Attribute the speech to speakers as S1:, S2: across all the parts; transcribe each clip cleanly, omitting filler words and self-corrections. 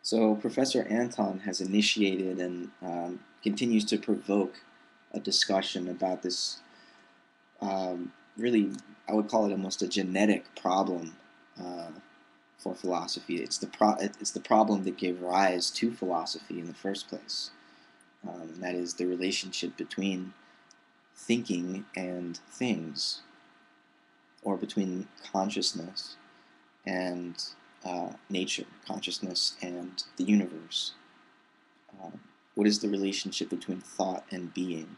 S1: So Professor Anton has initiated and continues to provoke a discussion about this really, I would call it almost a genetic problem uh, for philosophy. It's the problem that gave rise to philosophy in the first place. And that is the relationship between thinking and things, or between consciousness and nature, consciousness and the universe. What is the relationship between thought and being?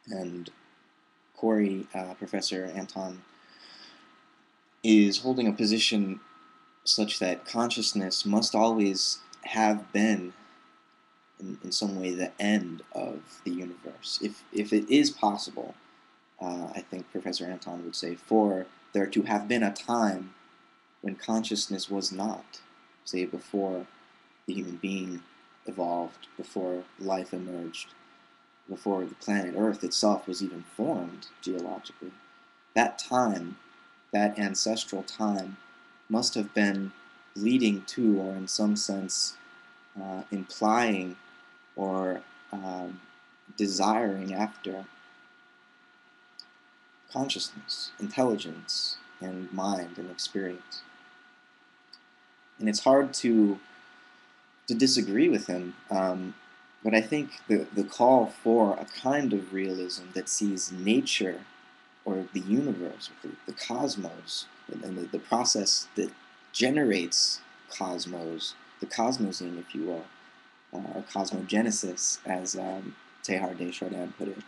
S1: And Corey, Professor Anton, is holding a position such that consciousness must always have been, in some way, the end of the universe. If it is possible, I think Professor Anton would say, for there to have been a time when consciousness was not, say, before the human being evolved, before life emerged, before the planet Earth itself was even formed geologically. That time, that ancestral time, must have been leading to, or in some sense implying or desiring after, consciousness, intelligence, and mind and experience. And it's hard to disagree with him. But I think the call for a kind of realism that sees nature, or the universe, or the cosmos, and the process that generates the cosmosing, if you will, or cosmogenesis, as Teilhard de Chardin put it,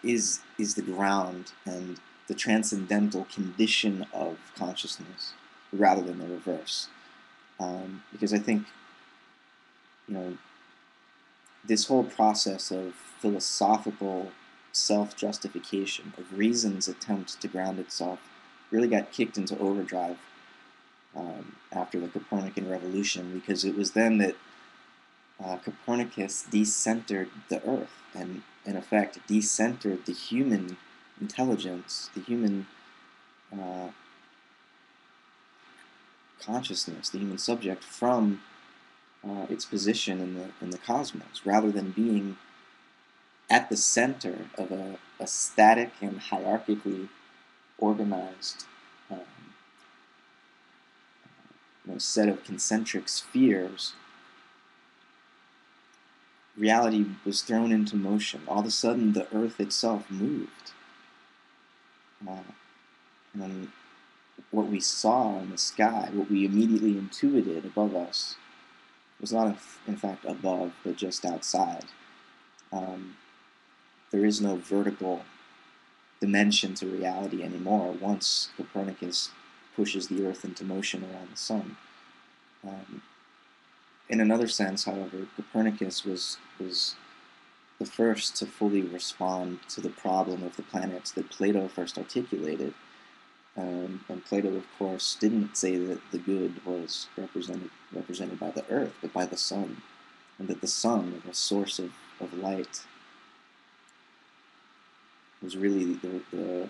S1: is the ground and the transcendental condition of consciousness, rather than the reverse. Because I think, this whole process of philosophical self-justification, of reason's attempt to ground itself, really got kicked into overdrive after the Copernican revolution, because it was then that Copernicus decentered the Earth, and in effect decentered the human intelligence, the human consciousness, the human subject, from its position in the cosmos, rather than being at the center of a static and hierarchically organized set of concentric spheres. Reality was thrown into motion. All of a sudden, the Earth itself moved. And what we saw in the sky, what we immediately intuited above us, was not, in fact, above, but just outside. There is no vertical dimension to reality anymore once Copernicus pushes the Earth into motion around the sun. In another sense, however, Copernicus was the first to fully respond to the problem of the planets that Plato first articulated. And Plato, of course, didn't say that the good was represented by the Earth, but by the sun, and that the sun, the source of light, was really the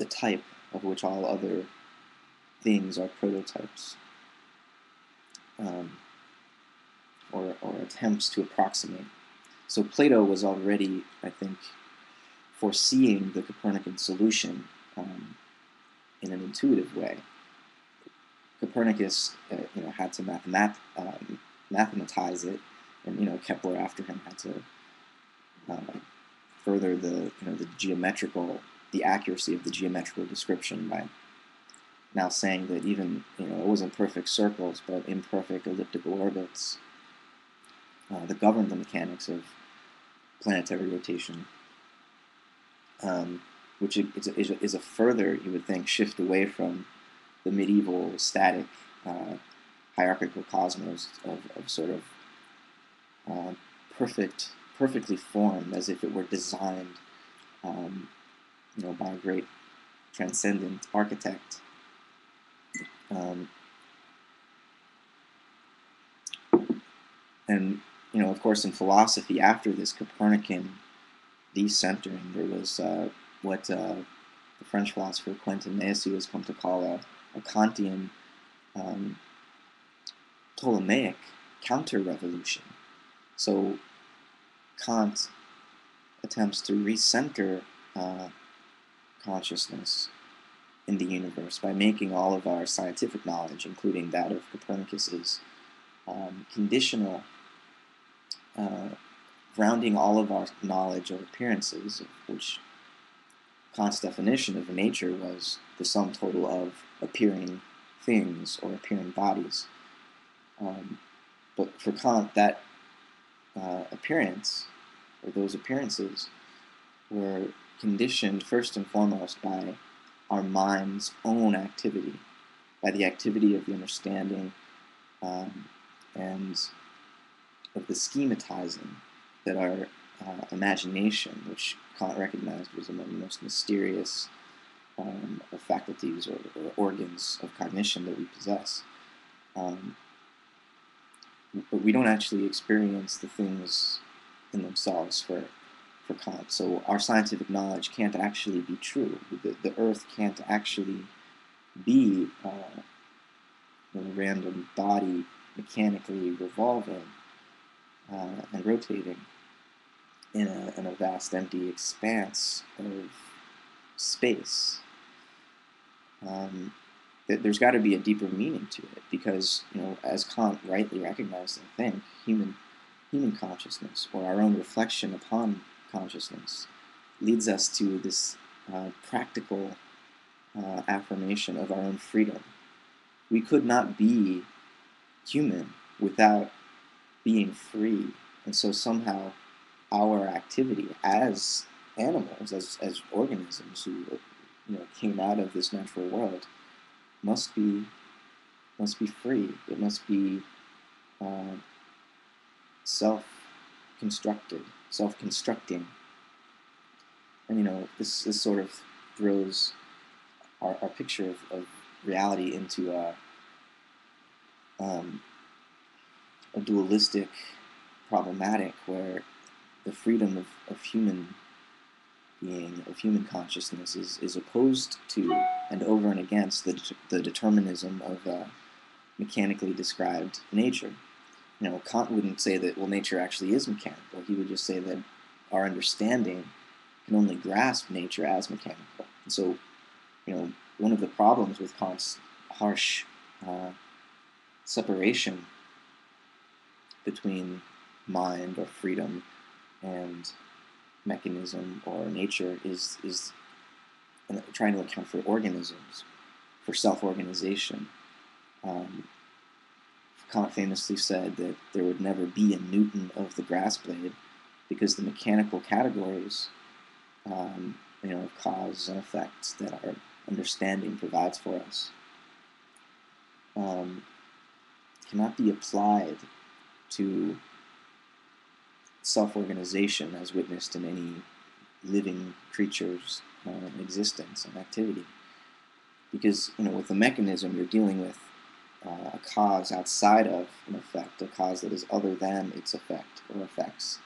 S1: type of which all other things are prototypes, or attempts to approximate. So Plato was already, I think, foreseeing the Copernican solution in an intuitive way. Copernicus, had to mathematize it, and Kepler after him had to further the accuracy of the geometrical description by now saying that even it wasn't perfect circles, but imperfect elliptical orbits that govern the mechanics of planetary rotation. Which is a further, you would think, shift away from the medieval static hierarchical cosmos of sort of perfectly formed, as if it were designed by a great transcendent architect. And of course, in philosophy, after this Copernican decentering, there was what the French philosopher Quentin Massey has come to call a Kantian um, Ptolemaic counter-revolution. So Kant attempts to recenter consciousness in the universe by making all of our scientific knowledge, including that of Copernicus's, conditional, grounding all of our knowledge of appearances, which Kant's definition of nature was the sum total of appearing things or appearing bodies. But for Kant, that appearance, or those appearances, were conditioned first and foremost by our mind's own activity, by the activity of the understanding and of the schematizing that our imagination, which Kant recognized was among the most mysterious of faculties or organs of cognition that we possess. But we don't actually experience the things in themselves for Kant. So our scientific knowledge can't actually be true. The Earth can't actually be a random body mechanically revolving and rotating in a vast empty expanse of space. There's got to be a deeper meaning to it, because, as Kant rightly recognized, I think, human consciousness, or our own reflection upon consciousness, leads us to this practical affirmation of our own freedom. We could not be human without being free, and so somehow our activity as animals, as organisms who came out of this natural world, must be free. It must be self-constructing. And this sort of throws our picture of reality into a dualistic problematic, where the freedom of human being, of human consciousness, is opposed to and over and against the determinism of mechanically described nature. Kant wouldn't say that, well, nature actually is mechanical. He would just say that our understanding can only grasp nature as mechanical. And so, one of the problems with Kant's harsh separation between mind or freedom and mechanism or nature is trying to account for organisms, for self-organization. Kant famously said that there would never be a Newton of the grass blade, because the mechanical categories of cause and effects that our understanding provides for us cannot be applied to self-organization as witnessed in any living creature's existence and activity. Because, with the mechanism, you're dealing with a cause outside of an effect, a cause that is other than its effect or effects.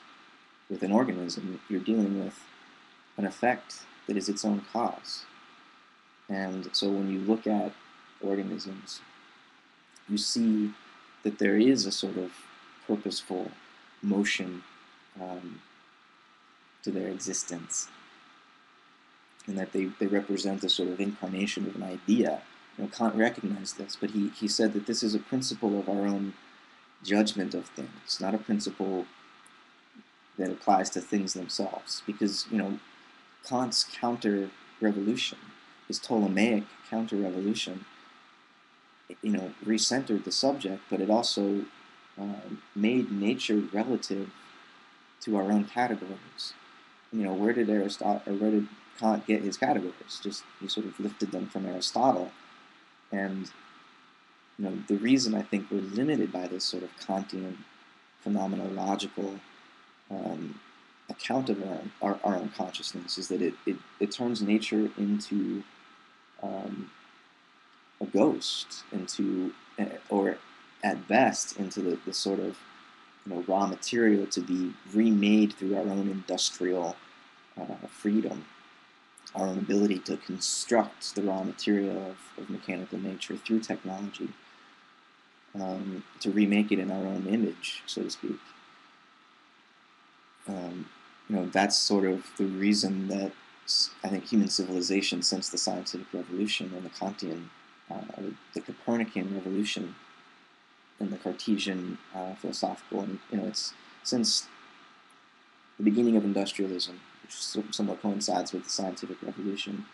S1: With an organism, you're dealing with an effect that is its own cause. And so when you look at organisms, you see that there is a sort of purposeful motion to their existence, and that they represent a sort of incarnation of an idea. Kant recognized this, but he said that this is a principle of our own judgment of things, not a principle that applies to things themselves. Because, Kant's counter-revolution, his Ptolemaic counter-revolution, recentered the subject, but it also made nature relative to our own categories. Where did Kant get his categories? He sort of lifted them from Aristotle. And the reason I think we're limited by this sort of Kantian phenomenological account of our own consciousness is that it turns nature into a ghost, or at best into the sort of raw material to be remade through our own industrial freedom. our own ability to construct the raw material of mechanical nature through technology, to remake it in our own image, so to speak. That's sort of the reason that I think human civilization, since the scientific revolution and the Kantian, the Copernican revolution, and the Cartesian philosophical, and it's since the beginning of industrialism, which somewhat coincides with the scientific revolution.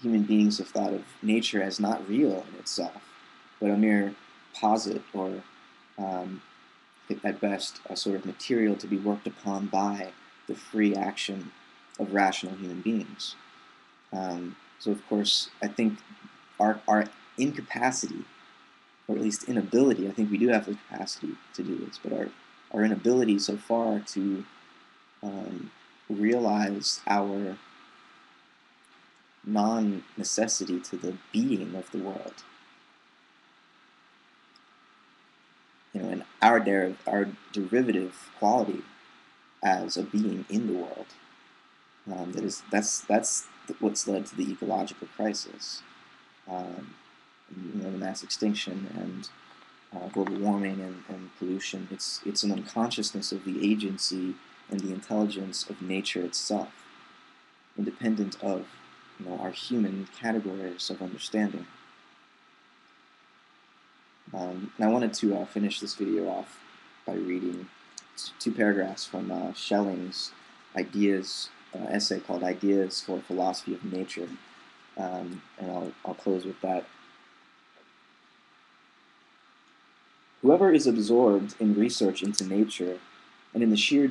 S1: Human beings have thought of nature as not real in itself, but a mere posit, or at best a sort of material to be worked upon by the free action of rational human beings. So of course, I think our incapacity, or at least inability, I think we do have the capacity to do this, but our inability so far to realize our non-necessity to the being of the world. And our derivative quality as a being in the world. That's what's led to the ecological crisis, the mass extinction and global warming and pollution. It's an unconsciousness of the agency and the intelligence of nature itself, independent of our human categories of understanding. And I wanted to finish this video off by reading two paragraphs from Schelling's essay called Ideas for a Philosophy of Nature, and I'll close with that. Whoever is absorbed in research into nature and in the sheer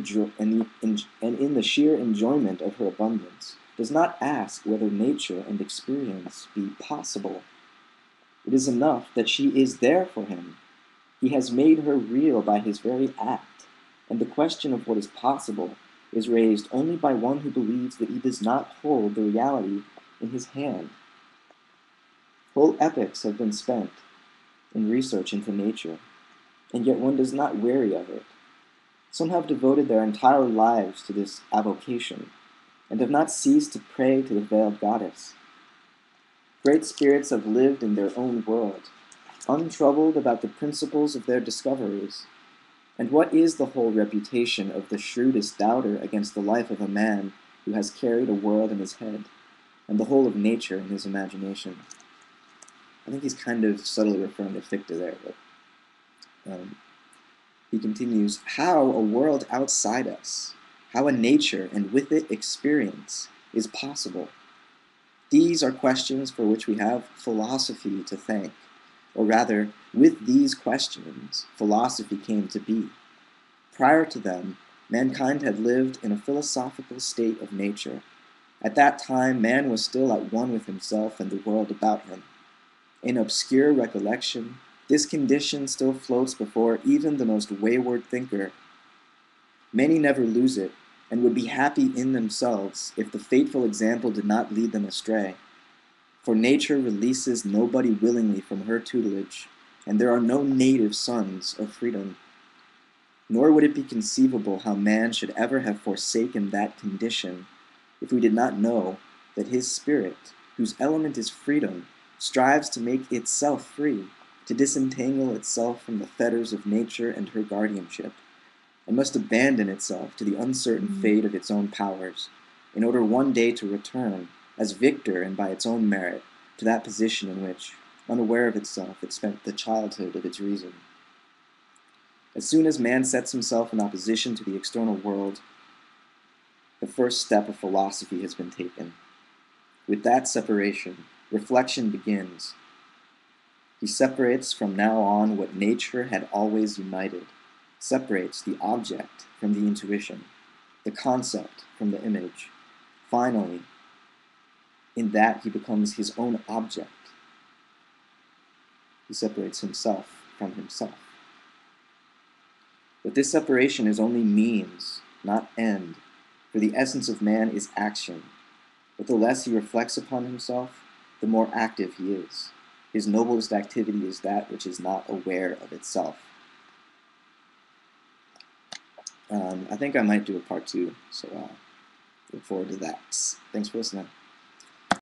S1: enjoyment of her abundance does not ask whether nature and experience be possible. It is enough that she is there for him. He has made her real by his very act, and the question of what is possible is raised only by one who believes that he does not hold the reality in his hand. Whole epochs have been spent in research into nature, and yet one does not weary of it. Some have devoted their entire lives to this avocation, and have not ceased to pray to the veiled goddess. Great spirits have lived in their own world, untroubled about the principles of their discoveries. And what is the whole reputation of the shrewdest doubter against the life of a man who has carried a world in his head, and the whole of nature in his imagination? I think he's kind of subtly referring to Fichte there, but he continues, how a world outside us, how a nature and with it experience is possible? These are questions for which we have philosophy to thank, or rather, with these questions, philosophy came to be. Prior to them, mankind had lived in a philosophical state of nature. At that time, man was still at one with himself and the world about him. In obscure recollection, this condition still floats before even the most wayward thinker. Many never lose it, and would be happy in themselves if the fateful example did not lead them astray. For nature releases nobody willingly from her tutelage, and there are no native sons of freedom. Nor would it be conceivable how man should ever have forsaken that condition if we did not know that his spirit, whose element is freedom, strives to make itself free, to disentangle itself from the fetters of nature and her guardianship, and must abandon itself to the uncertain fate of its own powers, in order one day to return, as victor and by its own merit, to that position in which, unaware of itself, it spent the childhood of its reason. As soon as man sets himself in opposition to the external world, the first step of philosophy has been taken. With that separation, reflection begins. He separates from now on what nature had always united, separates the object from the intuition, the concept from the image. Finally, in that he becomes his own object. He separates himself from himself. But this separation is only means, not end, for the essence of man is action. But the less he reflects upon himself, the more active he is. His noblest activity is that which is not aware of itself. I think I might do a part two, so Look forward to that. Thanks for listening.